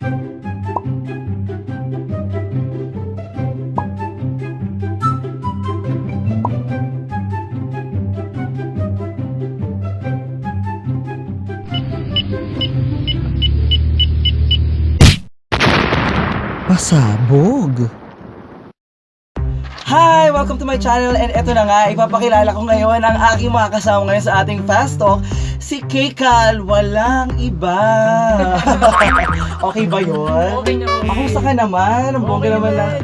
Pasabog! Hi! Welcome to my channel, and eto na nga, ipapakilala ko ngayon ang aking mga kasama ngayon sa ating Fast Talk, si Kekal, walang iba. Okay ba yun? Okay naman. Kamusta ka naman? Ang bongga Okay naman na. naman.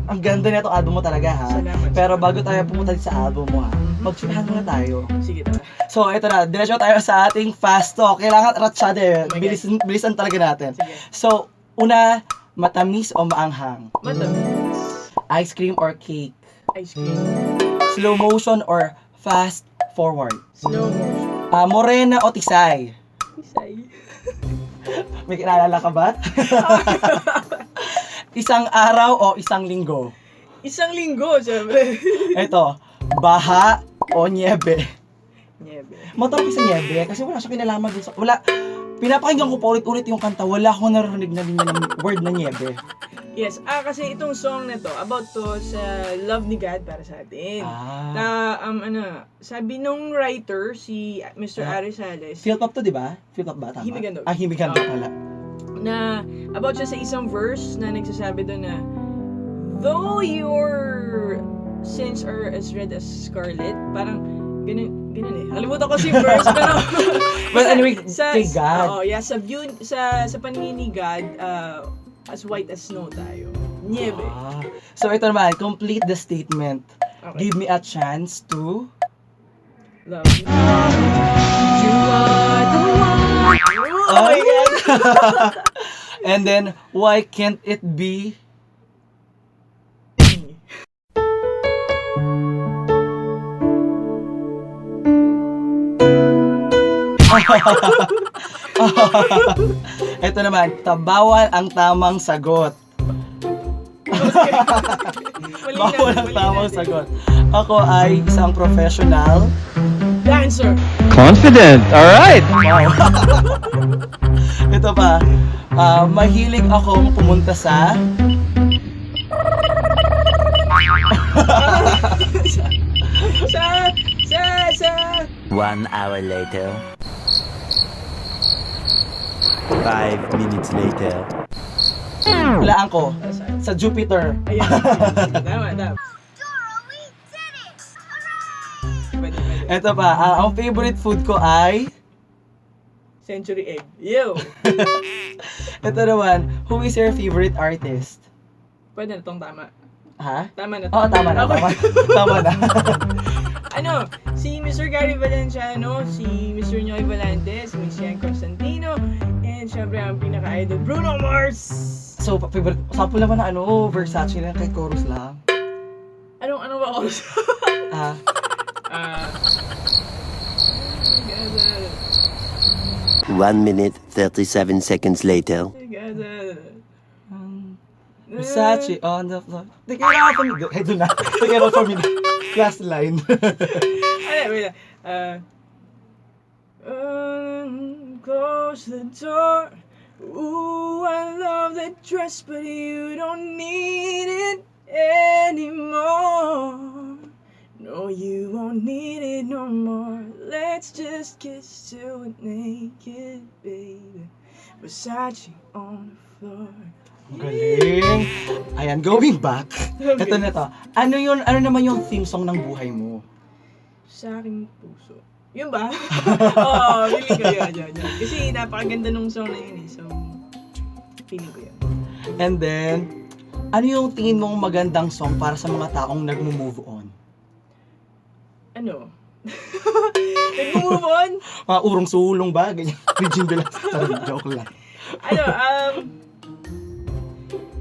Ang ganda na itong album mo talaga, ha? Salamat. Pero bago tayo pumunta sa album mo, ha, magsunahan muna tayo. Sige, tara. So, ito na, diretso tayo sa ating Fast Talk. Kailangan ratsyada eh. Oh my Bilisan talaga natin. Sige. So, una, matamis o maanghang? Matamis. Ice cream or cake? Ice cream. Slow motion or fast forward? Slow motion. Morena o tisay? Isay. May kinalala ka ba? Isang araw o isang linggo? Isang linggo, syempre. Ito, baha o niebe? Niebe. Motor ko sa niebe kasi wala siya kinalaman dun sa... Wala, pinapakinggan ko pa ulit-ulit yung kanta, wala akong narinig na linya ng word na niebe. Yes, kasi itong song na to, about to sa love ni God para sa atin. Na, sabi nung writer, si Mr. Arizales, Feel Pop to, di ba? Feel Pop ba? Tama? Himigandog. Himigandog pala. na about siya sa isang verse na nagsasabi doon na, though your sins are as red as scarlet, parang ganun eh. Halimutan ko si verse, pero Well, anyway, kay God. sa view, sa paningin ni God, as white as snow tayo. Niebe. So ito naman, complete the statement. Okay. Give me a chance to... Love you. You are the one. Oh my God! And then, why can't it be... Ito naman, bawal ang tamang sagot. Bawal ang tamang sagot. Ako ay isang professional. Dancer. Confident, alright. Wow. Ito pa, mahilig akong pumunta sa... Sa 1 hour later. 5 minutes later. Hulaan ko, sa Jupiter. Ayan. Tama. Pwede. Ito pa, ang favorite food ko ay... Century egg. Yo! Ito naman, who is your favorite artist? Pwede na tong tama. Ha? Tama na to. Oo, tama na. Okay. Tama na. Si Mr. Gary Valenciano, si Mr. Noy Valente, si Miss Yan Constantino, and syempre ang pinaka-idol, Bruno Mars! So, favorite, sample naman na Versace lang kay chorus lang. Ano ba ako? Ah, Ah... 1 minute 37 seconds later. Versace on the floor. Take it off from me. Ay, doon na. Take it off from me. Last line. Wait. Close the door. Ooh, I love that dress, but you don't need it anymore. No, you won't need it no more. Let's just kiss till we're naked, baby. Versace on the floor. Ang galing. Ayan, going back. Ito na to. Ano naman yung theme song ng buhay mo? Sa aking puso. Yun ba? Oo, feeling ko yun. Kasi napakaganda nung song na yun eh. So, feeling ko yun. And then, ano yung tingin mong magandang song para sa mga taong nag-move on? Ano? Nag-move on? Mga urong sulong ba? Ganyan. Regine Velasquez. Joke lang.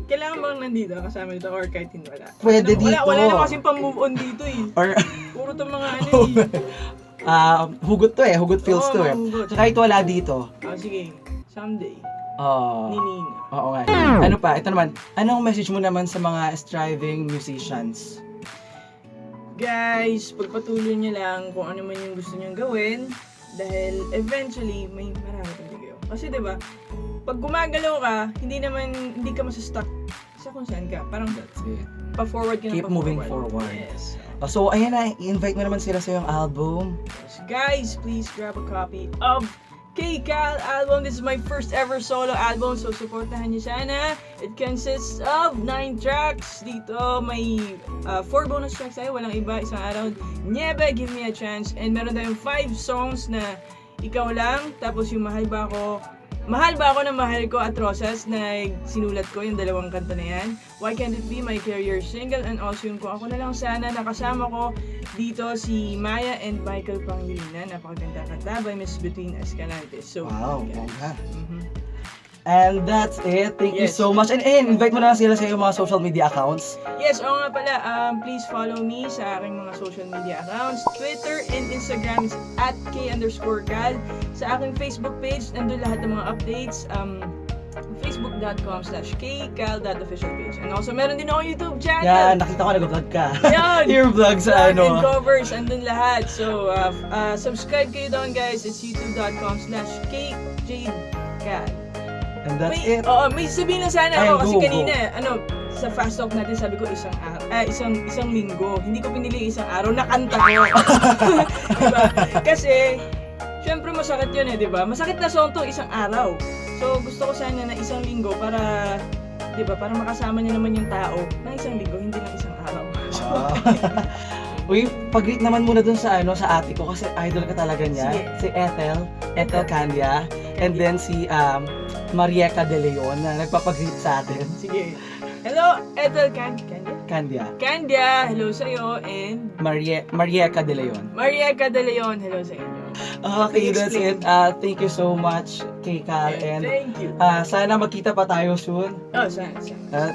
Kailangan bang nandito kasama dito or kahit hindi wala? Pwede dito. Wala na kasing pang-move on dito eh. Or, Puro to mga ano eh. hugot to eh. Hugot feels to eh. Hugot. So, kahit wala dito. Sige. Someday. Oo. Ni Nina. Oo nga. Ano pa? Ito naman. Anong message mo naman sa mga striving musicians? Guys, pagpatuloy niyo lang kung ano man yung gusto niyong gawin dahil eventually may marami kayo. Kasi 'di ba? pag gumagalaw ka, hindi ka masustuck sa kung saan ka. Parang That's it. pa-forward ka na Keep moving forward. Yes. So, ayan na, i-invite mo naman sila sa yung album. Yes. Guys, please grab a copy of K-Cal album. This is my first ever solo album, so supportahan niyo sana. It consists of 9 tracks. Dito may 4 bonus tracks tayo, walang iba, isang araw. Niebe, Give Me a Chance. And meron tayong 5 songs na Ikaw Lang, tapos yung Mahal Ba Ako na Mahal Ko at Rosas na sinulat ko, yung dalawang kanta na yan. Why Can't It Be, my career single, and also yung Kung Ako Na Lang Sana, nakasama ko dito si Maya and Michael Pangilinan. Napakaganda kanta by Miss Between Escalante. So, Wow, guys. bongga. And that's it. Thank you Yes. so much. And invite mo na sila sa iyong mga social media accounts. Yes, oo nga pala. Please follow me sa aking mga social media accounts. Twitter and Instagram is @k_cal. Sa aking Facebook page, nandun lahat ng mga updates. facebook.com/kcal.officialpage. And also, meron din ako YouTube channel. Yan, nakita ko nag-vlog ka. Yan. Your vlog sa Vlog and ano. covers, andun lahat. So, subscribe kayo doon, guys. It's youtube.com/kjcal. And that's May, it. may sabihin na sana Ay, ako kasi go, kanina, sa fast talk natin sabi ko isang linggo. Hindi ko pinili isang araw, nakanta ko. Diba? Kasi, syempre masakit yun diba? Masakit na song to isang araw. So, gusto ko sana na isang linggo para, diba, para makasama niya naman yung tao na isang linggo, hindi lang isang araw. So, Uy, pag-greet naman muna dun sa sa ate ko kasi idol ka talaga niya. Sige. Si Ethel Candia. And then si Marieka De Leon na nagpapag-greet sa atin. sige. Hello, Ethel Candia. Candia, hello sa'yo, and Marieka De Leon. Marieka De Leon, hello sa inyo. Okay, that's it. Thank you so much, K-Cal. And Thank you. sana magkita pa tayo soon. Oh, sana.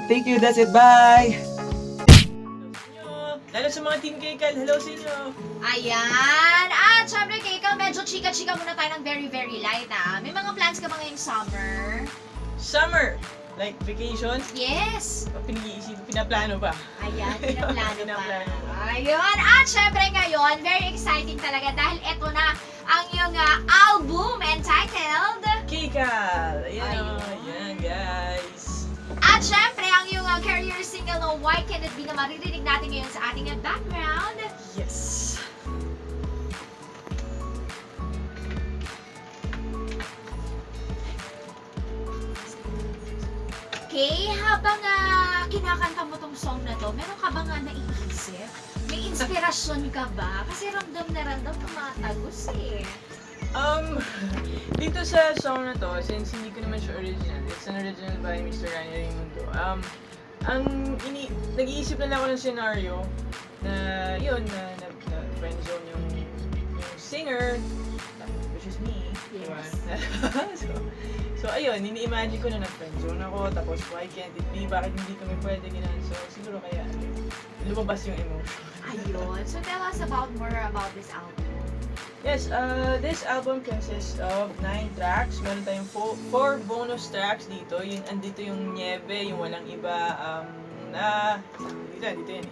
Thank you, that's it. Bye! Lalo sa mga Team K-Cal, hello sa inyo. Ayan! At syempre, Kika, medyo chika-chika muna tayo ng very, very light, May mga plans ka ba ngayong summer? Summer, like vacations, Yes! pinaplano ba? Ayan, pinaplano pa. Pinaplano. Ayun! At syempre ngayon, very exciting talaga dahil ito na ang iyong album entitled K-Cal, Ayun. ayan guys. At syempre, ang iyong career single na Why Can't It Be na maririnig natin ngayon sa ating background. Yes. Okay, habang kinakanta mo tong song na to, meron ka ba nga naiisip? May inspirasyon ka ba? Kasi ramdam na ramdam tumatagos Dito sa song na to, since hindi ko naman siya original, it's an original by Mr. Rani Raimundo. Nag-iisip na lang ako ng scenario na yun, na friendzone yung singer, which is me. Yes. Diba? So ayun, ini-imagine ko na na-friendzone ako, tapos why can't it be, bakit hindi kami pwede ganun. So siguro kaya lumabas yung emotion. Ayun. So tell us more about this album. Yes, this album consists of 9 tracks. Meron tayong 4 bonus tracks dito. Andito yung Niebe, yung Walang Iba, dito yun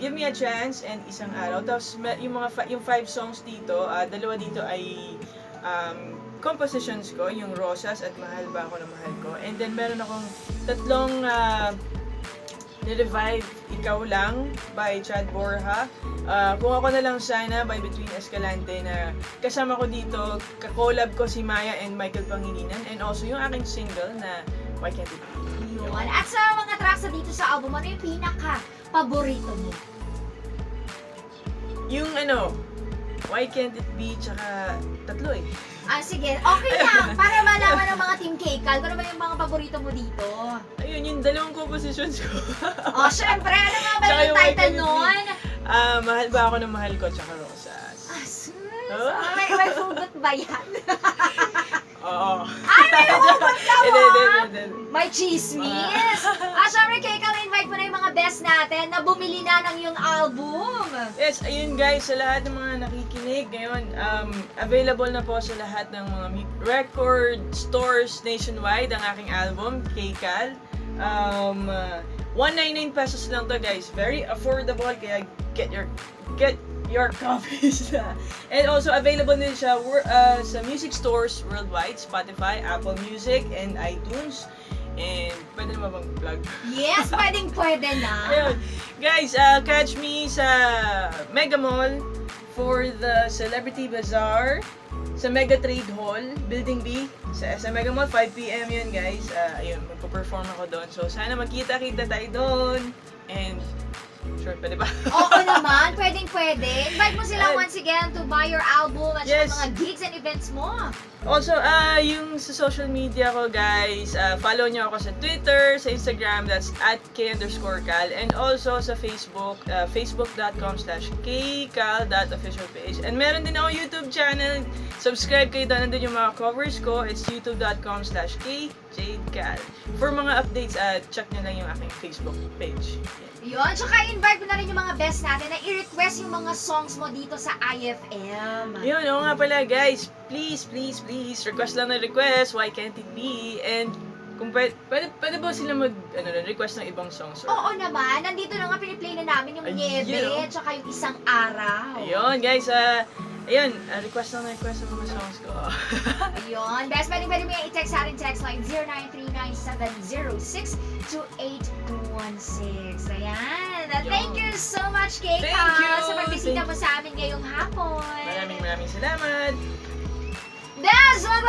Give Me a Chance and Isang Araw. Tapos yung 5 songs dito, dalawa dito ay compositions ko, yung Rosas at Mahal Ba Ako na Mahal Ko. And then meron akong tatlong ni-revive, Ikaw Lang by Chad Borja, Kung Ako Na Lang Sana by Between Escalante na kasama ko dito, kakolab ko si Maya and Michael Pangilinan, and also yung aking single na Why Can't It Be. Yun. At sa mga tracks na dito sa album, ano yung pinaka-paborito mo? Yung Why Can't It Be, tsaka tatlo Sige, okay lang. Para malaman ng mga Team K-Cal, ano ba yung mga paborito mo dito? Ayun, yung dalawang compositions ko. Syempre, ano nga ba Tsaka yung yung Why title Can't It Be. nun? Mahal Ba Ako na Mahal Ko, tsaka Rosas. Sus! Oh. May hugot ba yan? Oo. Ay, may hugot ka mo! Hindi. May chismis! Syempre, K-Cal, invite mo na yung mga best natin na bumili na ng iyong album. Yes, ayun guys, sa lahat ng mga nakikinig ngayon, available na po sa lahat ng mga record stores nationwide ang aking album, K-Cal. 199 pesos lang to guys, very affordable, kaya get your copies na. And also, available din siya sa music stores worldwide, Spotify, Apple Music, and iTunes. And pwede naman mag-vlog. Yes, pwede na. Ayun. Guys, catch me sa Mega Mall for the Celebrity Bazaar sa Mega Trade Hall, Building B, sa SM Mega Mall, 5 p.m. yun, guys. Ayun, magpo-perform ako doon. So, sana magkita-kita tayo doon. And, sure, pwede ba? Oo naman, pwede. Invite mo sila Ay. once again to buy your album at Yes. sa mga gigs and events mo. Also, yung sa social media ko, guys, follow nyo ako sa Twitter, sa Instagram, that's @k_cal, and also sa Facebook, facebook.com/kcal.officialpage. And meron din ako YouTube channel, subscribe kayo doon, nandun yung mga covers ko, it's youtube.com/kjadecal. For mga updates, check nyo lang yung aking Facebook page. Yun, tsaka invite mo na rin yung mga best natin na i-request yung mga songs mo dito sa IFM. Yun, oo nga pala, guys, please, request lang na request, why can't it be? And kung pwede ba sila request ng ibang songs? Or... Oo naman, nandito na nga piniplay na namin yung Ayun. Niebe, tsaka yung Isang Araw. Ayun, guys, request lang na request ng mga songs ko. Ayun, best pwede mo yung i-text sa ating text line 0939-706-2816. Ayan, thank you so much, Kay Thank you. sa pagbisita Thank mo sa amin ngayong hapon. Maraming salamat. That's what